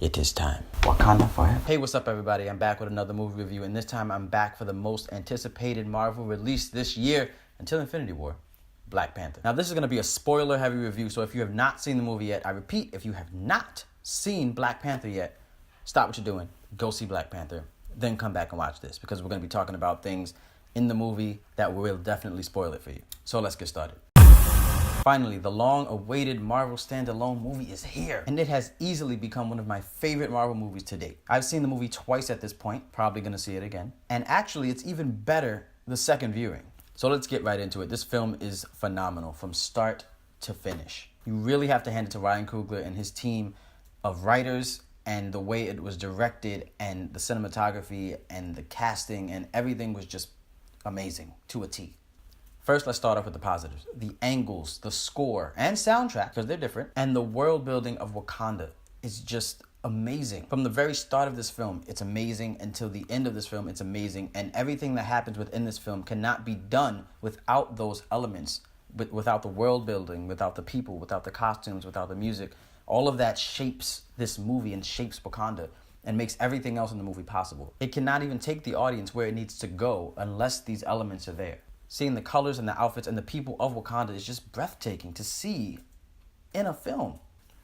It is time. Wakanda forever. Hey, what's up, everybody? I'm back with another movie review, and this time I'm back for the most anticipated Marvel release this year until Infinity War, Black Panther. Now, this is going to be a spoiler-heavy review, so if you have not seen the movie yet, I repeat, if you have not seen Black Panther yet, stop what you're doing, go see Black Panther, then come back and watch this, because we're going to be talking about things in the movie that will definitely spoil it for you. So let's get started. Finally, the long-awaited Marvel standalone movie is here, and it has easily become one of my favorite Marvel movies to date. I've seen the movie twice at this point, probably gonna see it again, and actually it's even better the second viewing. So let's get right into it. This film is phenomenal from start to finish. You really have to hand it to Ryan Coogler and his team of writers, and the way it was directed and the cinematography and the casting and everything was just amazing to a T. First, let's start off with the positives. The angles, the score, and soundtrack, because they're different, and the world building of Wakanda is just amazing. From the very start of this film, it's amazing, until the end of this film, it's amazing, and everything that happens within this film cannot be done without those elements, without the world building, without the people, without the costumes, without the music. All of that shapes this movie and shapes Wakanda and makes everything else in the movie possible. It cannot even take the audience where it needs to go unless these elements are there. Seeing the colors and the outfits and the people of Wakanda is just breathtaking to see in a film.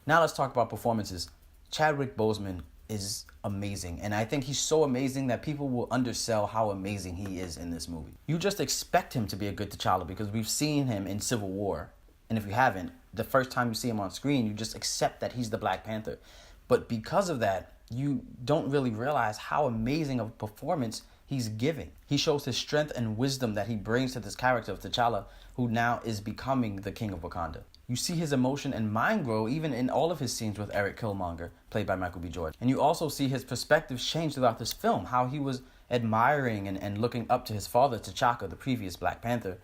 Now let's talk about performances. Chadwick Boseman is amazing, and I think he's so amazing that people will undersell how amazing he is in this movie. You just expect him to be a good T'Challa because we've seen him in Civil War, and if you haven't, the first time you see him on screen, you just accept that he's the Black Panther. But because of that, you don't really realize how amazing of a performance he's giving. He shows his strength and wisdom that he brings to this character of T'Challa, who now is becoming the king of Wakanda. You see his emotion and mind grow even in all of his scenes with Eric Killmonger, played by Michael B. Jordan. And you also see his perspectives change throughout this film, how he was admiring and looking up to his father, T'Chaka, the previous Black Panther.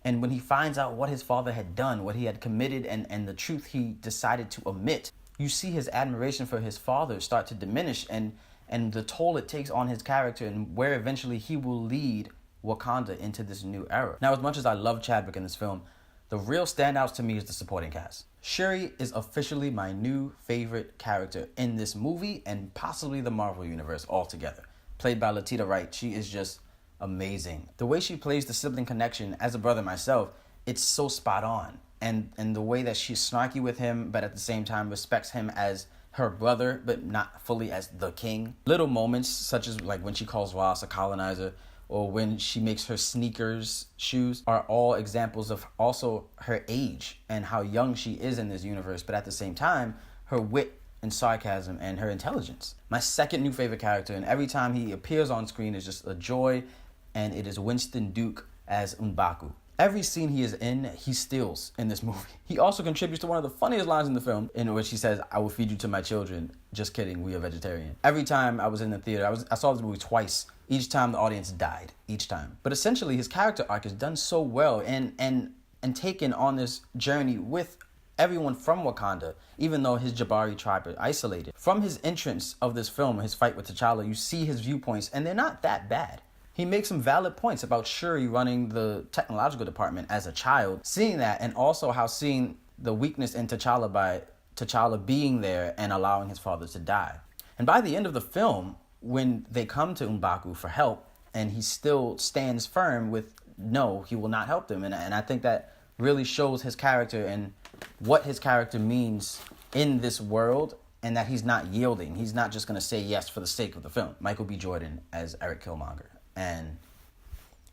And when he finds out what his father had done, what he had committed, and the truth he decided to omit, you see his admiration for his father start to diminish, and the toll it takes on his character and where eventually he will lead Wakanda into this new era. Now, as much as I love Chadwick in this film, the real standouts to me is the supporting cast. Shuri is officially my new favorite character in this movie and possibly the Marvel Universe altogether. Played by Letitia Wright, she is just amazing. The way she plays the sibling connection, as a brother myself, it's so spot on. And the way that she's snarky with him, but at the same time respects him as her brother, but not fully as the king. Little moments, such as like when she calls Ross a colonizer, or when she makes her sneakers shoes, are all examples of also her age and how young she is in this universe, but at the same time, her wit and sarcasm and her intelligence. My second new favorite character, and every time he appears on screen is just a joy, and it is Winston Duke as M'Baku. Every scene he is in, he steals in this movie. He also contributes to one of the funniest lines in the film, in which he says, "I will feed you to my children. Just kidding, we are vegetarian." Every time I was in the theater, I saw this movie twice. Each time the audience died, each time. But essentially his character arc is done so well and taken on this journey with everyone from Wakanda, even though his Jabari tribe are isolated. From his entrance of this film, his fight with T'Challa, you see his viewpoints, and they're not that bad. He makes some valid points about Shuri running the technological department as a child. Seeing that, and also how seeing the weakness in T'Challa by T'Challa being there and allowing his father to die. And by the end of the film, when they come to M'Baku for help, and he still stands firm with no, he will not help them. And I think that really shows his character and what his character means in this world, and that he's not yielding. He's not just going to say yes for the sake of the film. Michael B. Jordan as Eric Killmonger. And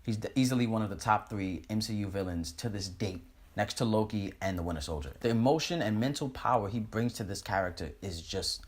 he's easily one of the top 3 MCU villains to this date, next to Loki and the Winter Soldier. The emotion and mental power he brings to this character is just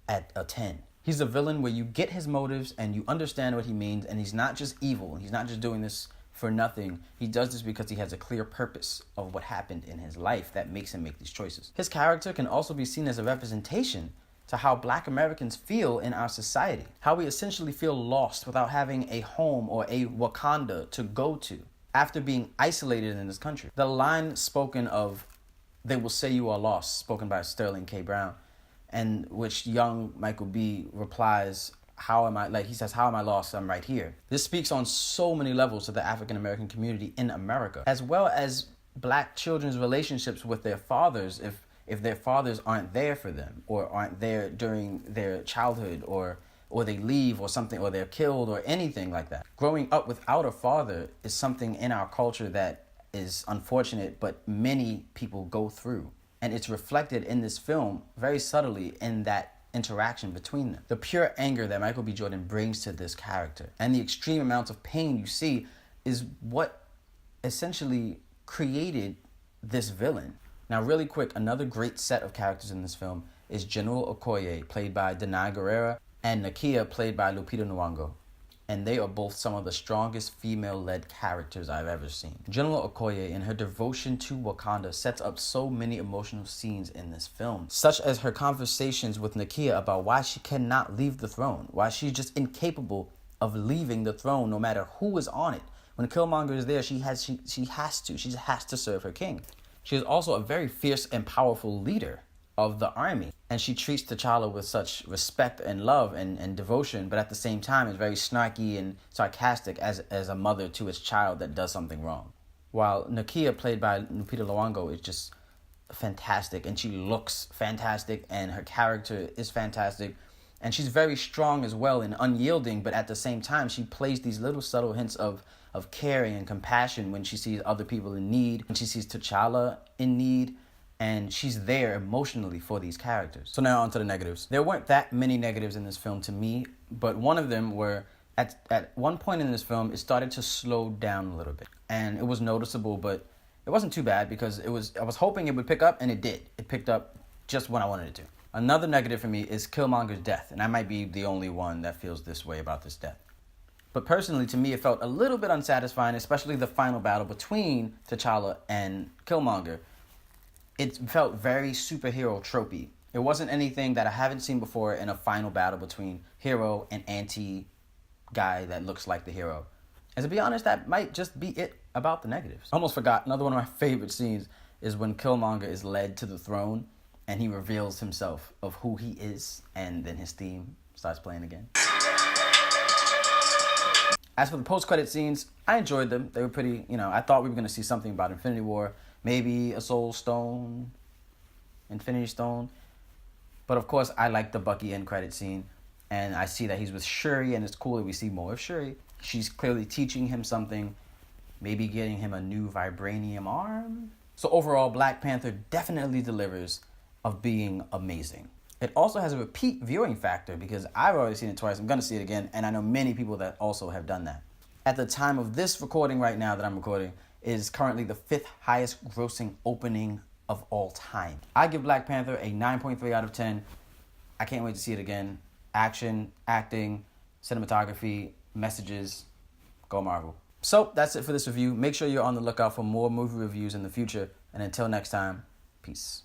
at a 10. He's a villain where you get his motives and you understand what he means, and he's not just evil. He's not just doing this for nothing. He does this because he has a clear purpose of what happened in his life that makes him make these choices. His character can also be seen as a representation to how Black Americans feel in our society. How we essentially feel lost without having a home or a Wakanda to go to after being isolated in this country. The line spoken of, "They will say you are lost," spoken by Sterling K. Brown, and which young Michael B. replies, "How am I," like he says, "How am I lost? I'm right here." This speaks on so many levels to the African American community in America, as well as Black children's relationships with their fathers. if their fathers aren't there for them or aren't there during their childhood or they leave or something, or they're killed or anything like that. Growing up without a father is something in our culture that is unfortunate, but many people go through. And it's reflected in this film very subtly in that interaction between them. The pure anger that Michael B. Jordan brings to this character and the extreme amounts of pain you see is what essentially created this villain. Now, really quick, another great set of characters in this film is General Okoye, played by Danai Gurira, and Nakia, played by Lupita Nyong'o. And they are both some of the strongest female-led characters I've ever seen. General Okoye, in her devotion to Wakanda, sets up so many emotional scenes in this film, such as her conversations with Nakia about why she cannot leave the throne, why she's just incapable of leaving the throne no matter who is on it. When Killmonger is there, she has to serve her king. She is also a very fierce and powerful leader of the army, and she treats T'Challa with such respect and love and devotion, but at the same time is very snarky and sarcastic as a mother to his child that does something wrong. While Nakia, played by Lupita Nyong'o, is just fantastic, and she looks fantastic, and her character is fantastic, and she's very strong as well and unyielding, but at the same time she plays these little subtle hints of caring and compassion when she sees other people in need, when she sees T'Challa in need, and she's there emotionally for these characters. So now on to the negatives. There weren't that many negatives in this film to me, but one of them were at one point in this film, it started to slow down a little bit. And it was noticeable, but it wasn't too bad because I was hoping it would pick up, and it did. It picked up just when I wanted it to. Another negative for me is Killmonger's death, and I might be the only one that feels this way about this death. But personally, to me, it felt a little bit unsatisfying, especially the final battle between T'Challa and Killmonger. It felt very superhero tropey. It wasn't anything that I haven't seen before in a final battle between hero and anti-guy that looks like the hero. And to be honest, that might just be it about the negatives. I almost forgot, another one of my favorite scenes is when Killmonger is led to the throne and he reveals himself of who he is, and then his theme starts playing again. As for the post-credit scenes, I enjoyed them. They were pretty, I thought we were going to see something about Infinity War, maybe a Soul Stone, Infinity Stone. But of course, I like the Bucky end credit scene, and I see that he's with Shuri, and it's cool that we see more of Shuri. She's clearly teaching him something, maybe getting him a new vibranium arm. So overall, Black Panther definitely delivers of being amazing. It also has a repeat viewing factor because I've already seen it twice. I'm going to see it again, and I know many people that also have done that. At the time of this recording right now that I'm recording, is currently the 5th highest grossing opening of all time. I give Black Panther a 9.3 out of 10. I can't wait to see it again. Action, acting, cinematography, messages, go Marvel. So that's it for this review. Make sure you're on the lookout for more movie reviews in the future. And until next time, peace.